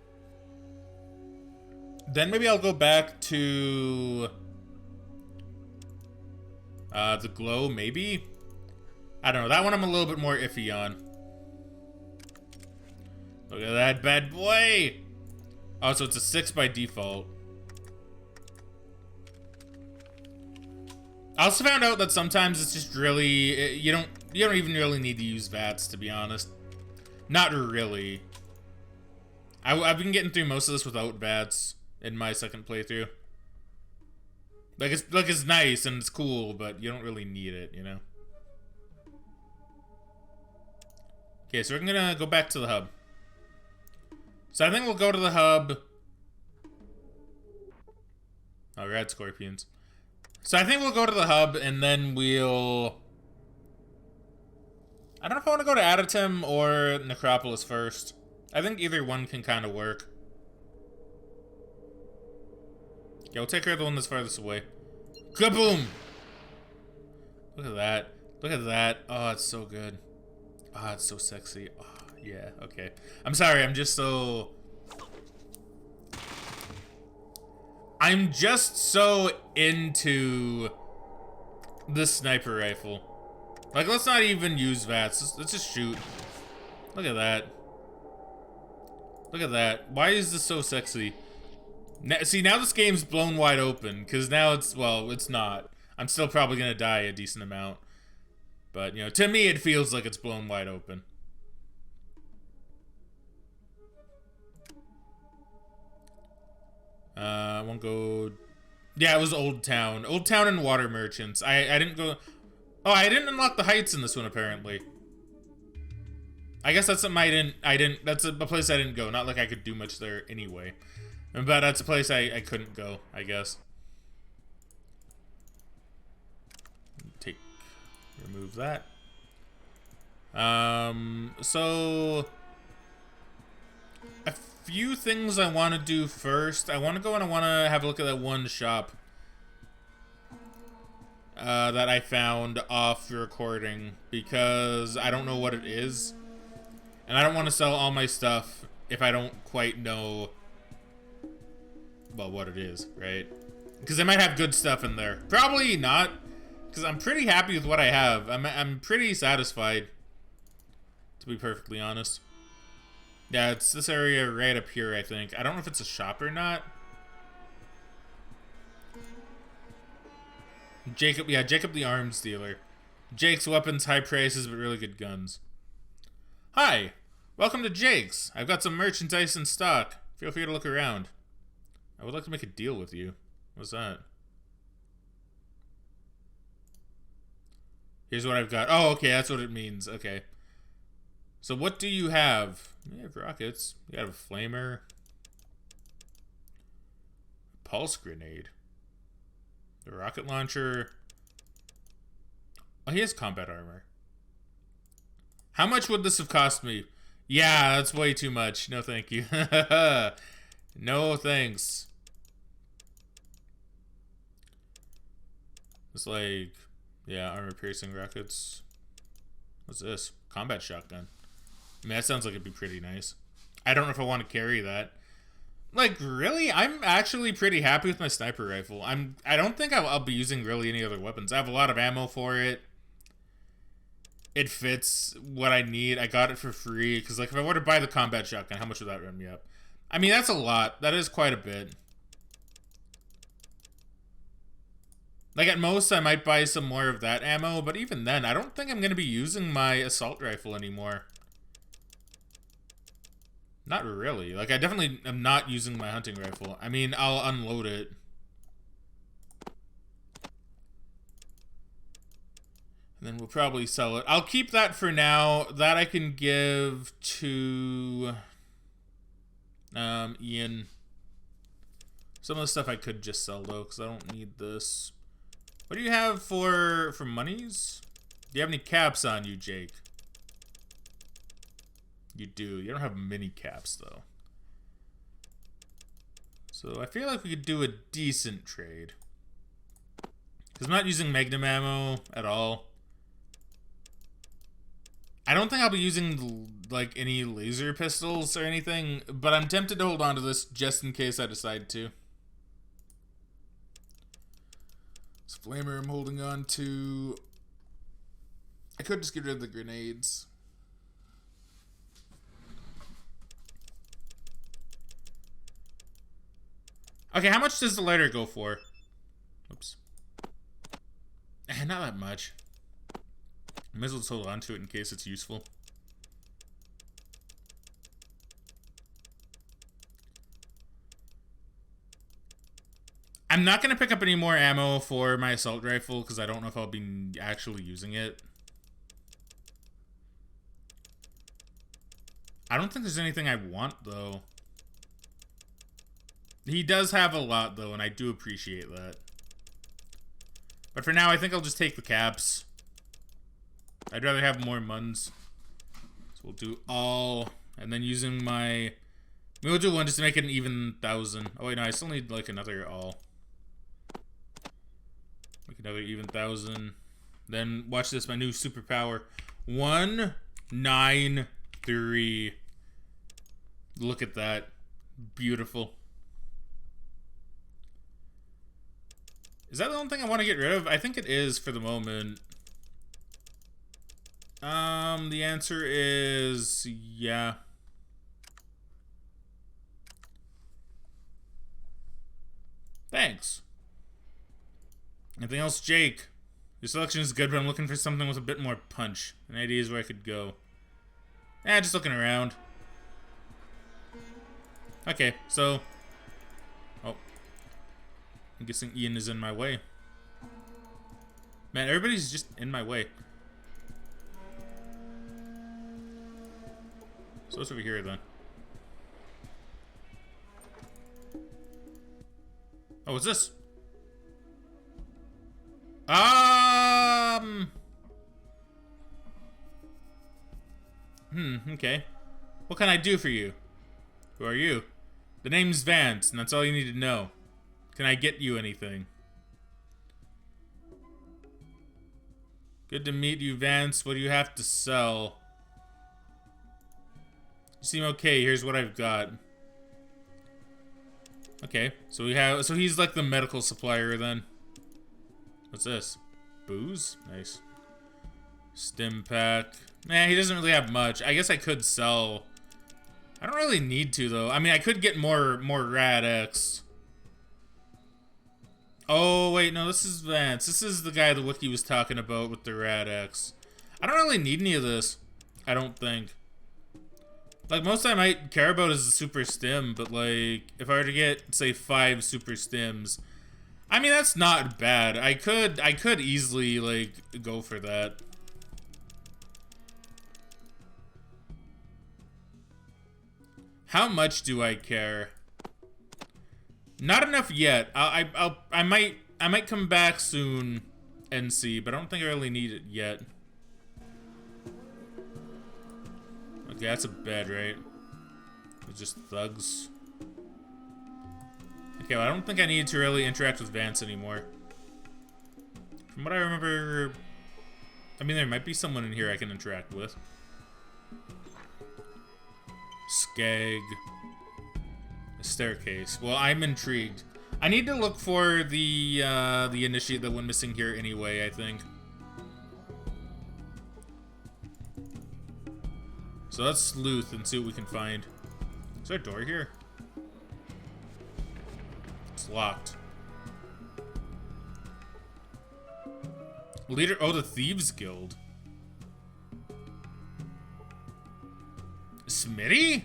maybe I'll go back to the Glow, maybe? I don't know. That one I'm a little bit more iffy on. Look at that bad boy! Oh, so it's a 6 by default. I also found out that sometimes it's just really, you don't even really need to use VATS, to be honest. Not really. I've been getting through most of this without VATS in my second playthrough. Like it's nice and it's cool, but you don't really need it, you know? Okay, so we're gonna go back to the hub. So I think we'll go to the hub. Oh, rad scorpions. So I think we'll go to the hub and then we'll... I don't know if I want to go to Adatim or Necropolis first. I think either one can kind of work. Yeah, we'll take care of the one that's farthest away. Kaboom! Look at that. Look at that. Oh, it's so good. Oh, it's so sexy. Oh, yeah, okay. I'm sorry, I'm just so into the sniper rifle. Like, let's not even use VATS. Let's just shoot. Look at that. Look at that. Why is this so sexy? See, now this game's blown wide open, because now it's, well, it's not. I'm still probably going to die a decent amount. But, you know, to me it feels like it's blown wide open. I won't go... Yeah, it was Old Town. Old Town and Water Merchants. I didn't go... Oh, I didn't unlock the Heights in this one, apparently. I guess that's something I didn't... That's a place I didn't go. Not like I could do much there anyway. But that's a place I couldn't go, I guess. remove that. So a few things I want to do first. I want to go and I want to have a look at that one shop that I found off the recording, because I don't know what it is. And I don't want to sell all my stuff if I don't quite know, well, what it is, right? Because I might have good stuff in there. Probably not, because I'm pretty happy with what I have. I'm pretty satisfied, to be perfectly honest. Yeah, it's this area right up here, I think. I don't know if it's a shop or not. Jacob, yeah, Jacob the arms dealer. Jake's weapons, high prices, but really good guns. Hi, welcome to Jake's. I've got some merchandise in stock. Feel free to look around. I would like to make a deal with you. What's that? Here's what I've got. Oh, okay, that's what it means. Okay. So what do you have? You have rockets. You have a flamer. Pulse grenade. The rocket launcher. Oh, he has combat armor. How much would this have cost me? Yeah, that's way too much. No, thank you. No, thanks. It's like, yeah, armor piercing rockets. What's this? Combat shotgun. I mean, that sounds like it'd be pretty nice. I don't know if I want to carry that. Like, really? I'm actually pretty happy with my sniper rifle. I don't think I'll be using really any other weapons. I have a lot of ammo for it. It fits what I need. I got it for free. Because, like, if I were to buy the combat shotgun, how much would that run me up? I mean, that's a lot. That is quite a bit. Like, at most, I might buy some more of that ammo. But even then, I don't think I'm going to be using my assault rifle anymore. Not really. Like, I definitely am not using my hunting rifle. I mean, I'll unload it. And then we'll probably sell it. I'll keep that for now. That I can give to Ian. Some of the stuff I could just sell, though, because I don't need this. What do you have for monies? Do you have any caps on you, Jake? You do. You don't have mini caps, though. So I feel like we could do a decent trade. Because I'm not using Magnum ammo at all. I don't think I'll be using, like, any laser pistols or anything. But I'm tempted to hold on to this just in case I decide to. This flamer I'm holding on to. I could just get rid of the grenades. Okay, how much does the lighter go for? Oops. Not that much. I might as well just hold on to it in case it's useful. I'm not going to pick up any more ammo for my assault rifle because I don't know if I'll be actually using it. I don't think there's anything I want, though. He does have a lot, though, and I do appreciate that. But for now, I think I'll just take the caps. I'd rather have more muns. So we'll do all, and then using my... We'll do one just to make it an even 1,000. Oh, wait, no, I still need, like, another all. Make another even 1,000. Then, watch this, my new superpower. 193. Look at that. Beautiful. Is that the only thing I want to get rid of? I think it is for the moment. The answer is yeah. Thanks. Anything else, Jake? Your selection is good, but I'm looking for something with a bit more punch. An idea is where I could go. Just looking around. Okay, so... Oh. I'm guessing Ian is in my way. Man, everybody's just in my way. So what's over here, then? Oh, what's this? Okay. What can I do for you? Who are you? The name's Vance, and that's all you need to know. Can I get you anything? Good to meet you, Vance. What do you have to sell? You seem okay. Here's what I've got. Okay, so he's like the medical supplier then. What's this? Booze? Nice. Stim pack. Nah, he doesn't really have much. I guess I could sell. I don't really need to though. I mean, I could get more Rad X. Oh wait, no, this is Vance. This is the guy the wiki was talking about with the Rad X. I don't really need any of this. I don't think. Like, most I might care about is the super stim, but like, if I were to get, say, 5 super stims, I mean, that's not bad. I could easily, like, go for that. How much do I care? Not enough yet. I might come back soon and see, but I don't think I really need it yet. Okay, that's a bed, right? It's just thugs. Okay, well, I don't think I need to really interact with Vance anymore. From what I remember... I mean, there might be someone in here I can interact with. Skeg. A staircase. Well, I'm intrigued. I need to look for the initiate that went missing here anyway, I think. So let's sleuth and see what we can find. Is there a door here? It's locked. Leader, oh, the Thieves Guild. Smitty?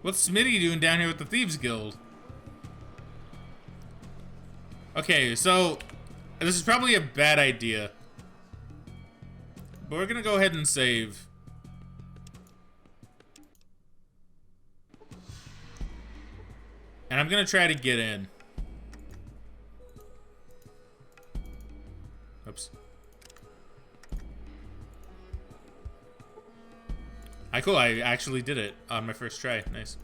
What's Smitty doing down here with the Thieves Guild? Okay, so this is probably a bad idea. But we're gonna go ahead and save. And I'm gonna try to get in. Oops. Cool, I actually did it on my first try. Nice.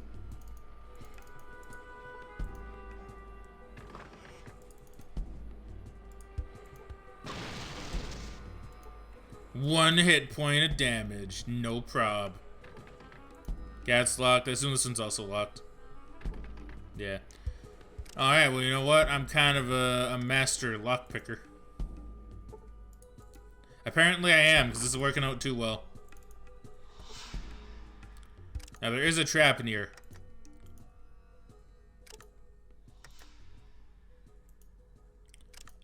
One hit point of damage. No prob. Gat's locked. I assume this one's also locked. Yeah. Alright, well, you know what? I'm kind of a master lockpicker. Apparently I am, because this is working out too well. Now, there is a trap in here.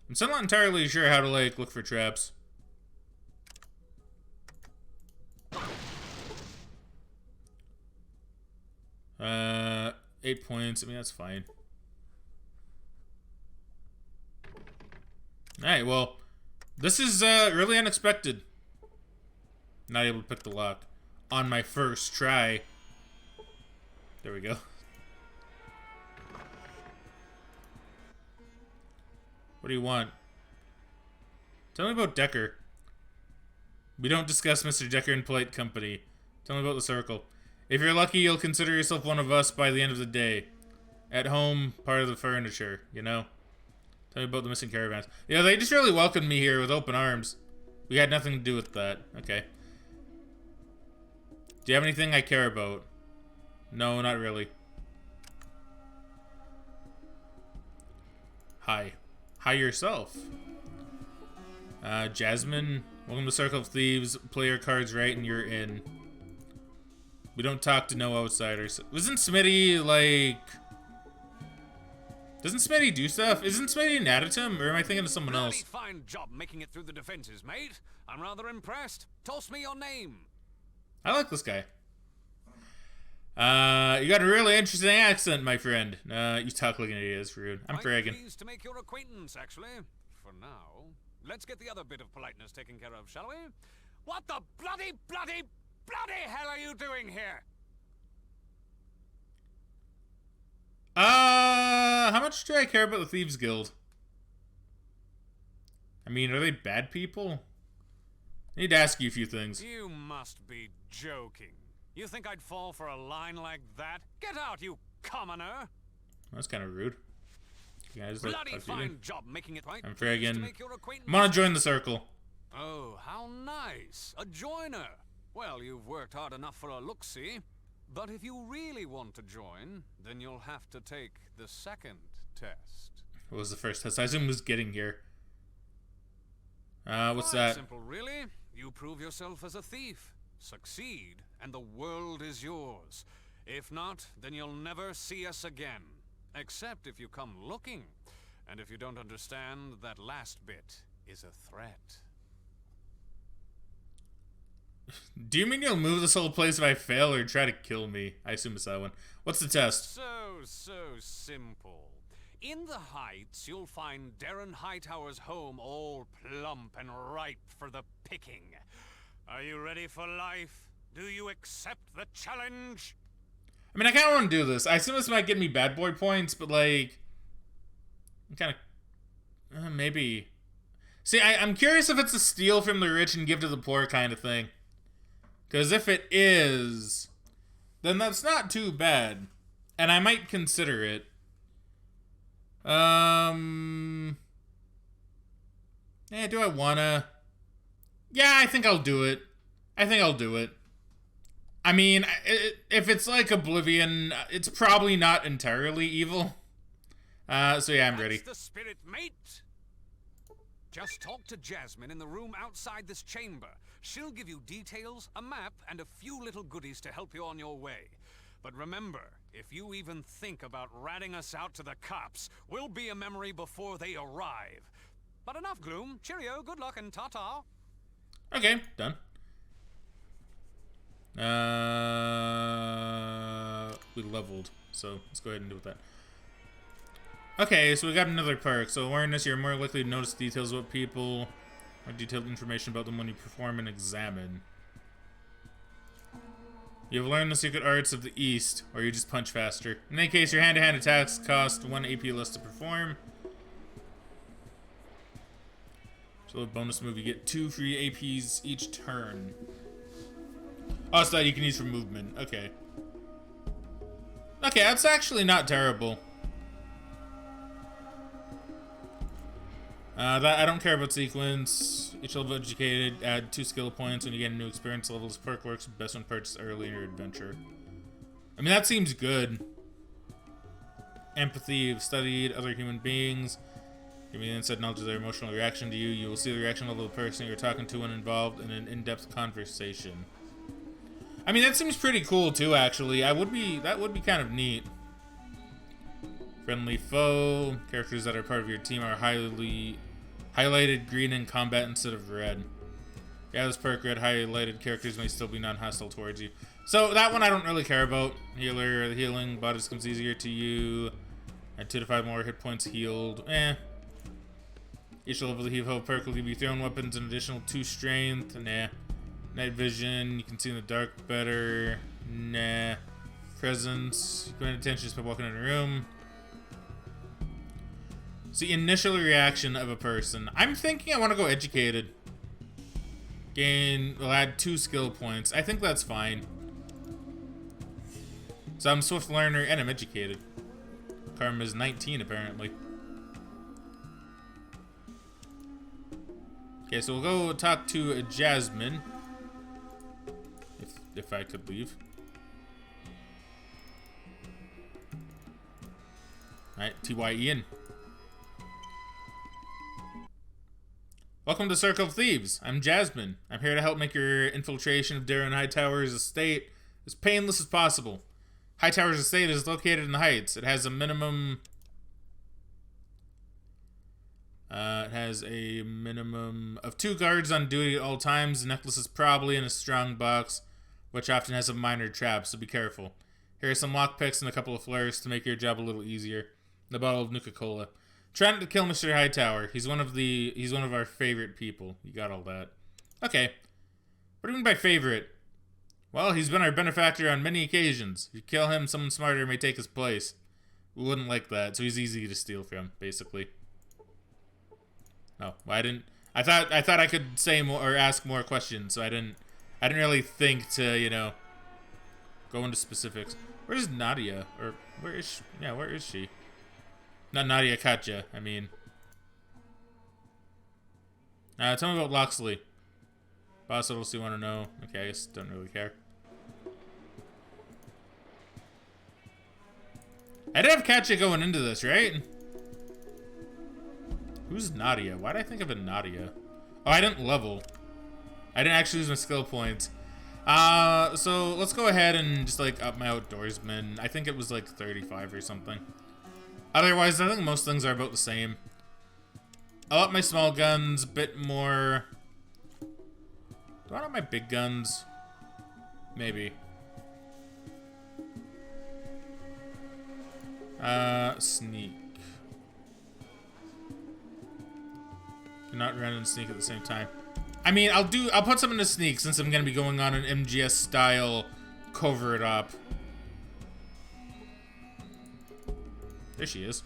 I'm still not entirely sure how to, like, look for traps. 8 points. I mean, that's fine. Alright, well, this is really unexpected. Not able to pick the lock on my first try. There we go. What do you want? Tell me about Decker. We don't discuss Mr. Decker in polite company. Tell me about the circle. If you're lucky, you'll consider yourself one of us by the end of the day. At home, part of the furniture, you know? Tell me about the missing caravans. Yeah, they just really welcomed me here with open arms. We had nothing to do with that. Okay. Do you have anything I care about? No, not really. Hi. Hi yourself. Jasmine, welcome to Circle of Thieves. Play your cards right and you're in. We don't talk to no outsiders. Isn't Smitty, like... Doesn't Smitty do stuff? Isn't Smitty an Adatum? Or am I thinking of someone else? Really fine job making it through the defenses, mate. I'm rather impressed. Toss me your name. I like this guy. You got a really interesting accent, my friend. You talk like an idiot. It's rude. I'm Fraggin. Pleased to make your acquaintance, actually. For now. Let's get the other bit of politeness taken care of, shall we? What the bloody hell are you doing here? How much do I care about the Thieves Guild? I mean, are they bad people? I need to ask you a few things. You must be joking. You think I'd fall for a line like that? Get out, you commoner! That's kind of rude. You guys Bloody fine job making it right. I'm Fraggin. Make your acquaintance. I'm gonna join the circle. Oh, how nice. A joiner. Well, you've worked hard enough for a look-see. But if you really want to join, then you'll have to take the second test. What was the first test? I assume it was getting here. What's Quite that? simple, really. You prove yourself as a thief. Succeed, and the world is yours. If not, then you'll never see us again. Except if you come looking. And if you don't understand, that last bit is a threat. Do you mean you'll move this whole place if I fail or try to kill me? I assume it's that one. What's the test? So simple. In the Heights, you'll find Darren Hightower's home all plump and ripe for the picking. Are you ready for life? Do you accept the challenge? I mean, I kind of want to do this. I assume this might get me bad boy points, but like, I'm kind of, maybe. See, I'm curious if it's a steal from the rich and give to the poor kind of thing. Because if it is, then that's not too bad. And I might consider it. Yeah, do I wanna? Yeah, I think I'll do it. I mean, if it's like Oblivion, it's probably not entirely evil. So yeah, I'm ready. That's the spirit, mate. Just talk to Jasmine in the room outside this chamber. She'll give you details, a map, and a few little goodies to help you on your way. But remember, if you even think about ratting us out to the cops, we'll be a memory before they arrive. But enough gloom. Cheerio, good luck, and ta-ta. Okay, done. We leveled, so let's go ahead and do that. Okay, so we got another perk. So awareness, you're more likely to notice details about people, or detailed information about them when you perform and examine. You've learned the secret arts of the East, or you just punch faster. In any case, your hand-to-hand attacks cost 1 AP less to perform. So a bonus move, you get 2 free APs each turn. Oh, so that you can use for movement. Okay. Okay, that's actually not terrible. That I don't care about sequence. Each level educated, add 2 skill points when you get a new experience level. This perk works best when purchased early in your adventure. I mean, that seems good. Empathy, you've studied other human beings. Giving insight knowledge of their emotional reaction to you. You will see the reaction level of the person you're talking to when involved in an in-depth conversation. I mean, that seems pretty cool too, actually. That would be kind of neat. Friendly foe. Characters that are part of your team are highlighted green in combat instead of red. Yeah, this perk, red highlighted characters may still be non-hostile towards you. So that one I don't really care about. Healer, the healing bodies comes easier to you. Add 2 to 5 more hit points healed. Each level of the heal perk will give you thrown weapons an additional 2 strength. Nah. Night vision, you can see in the dark better. Nah. Presence, you command attention just by walking in a room. See, initial reaction of a person. I'm thinking I want to go educated. We'll add 2 skill points. I think that's fine. So I'm a swift learner and I'm educated. Karma is 19 apparently. Okay, so we'll go talk to Jasmine. If I could leave. Alright, T-Y-E-N. Welcome to Circle of Thieves. I'm Jasmine. I'm here to help make your infiltration of Darren Hightower's estate as painless as possible. Hightower's estate is located in the Heights. It has a minimum of 2 guards on duty at all times. The necklace is probably in a strong box, which often has a minor trap, so be careful. Here are some lockpicks and a couple of flares to make your job a little easier. The bottle of Nuka-Cola. Try not to kill Mr. Hightower. He's one of our favorite people. You got all that. Okay. What do you mean by favorite? Well, he's been our benefactor on many occasions. If you kill him, someone smarter may take his place. We wouldn't like that, so he's easy to steal from, basically. Oh, well, I thought I could say more or ask more questions, so I didn't really think to, you know, go into specifics. Where's Nadia? Or where is she? Yeah, where is she? Not Nadia, Katja, I mean. Tell me about Loxley. Boss, what else do you want to know? Okay, I guess don't really care. I did have Katja going into this, right? Who's Nadia? Why did I think of a Nadia? Oh, I didn't level. I didn't actually use my skill points. So let's go ahead and just like up my outdoorsman. I think it was like 35 or something. Otherwise, I think most things are about the same. I'll up my small guns a bit more. Do I want my big guns? Maybe. Sneak. Not run and sneak at the same time. I mean, I'll put some in the sneak since I'm gonna be going on an MGS style cover it up. There she is.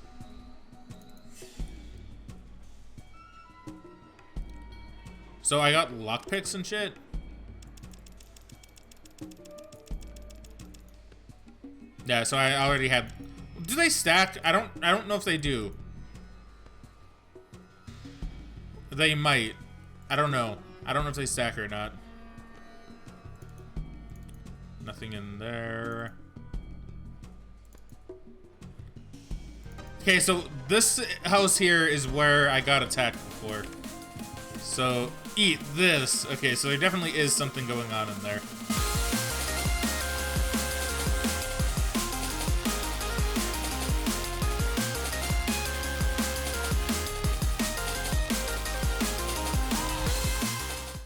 So I got lockpicks and shit. Yeah, so I already have. Do they stack? I don't know if they do. They might. I don't know. I don't know if they stack or not. Nothing in there. Okay, so this house here is where I got attacked before. So, eat this. Okay, so there definitely is something going on in there.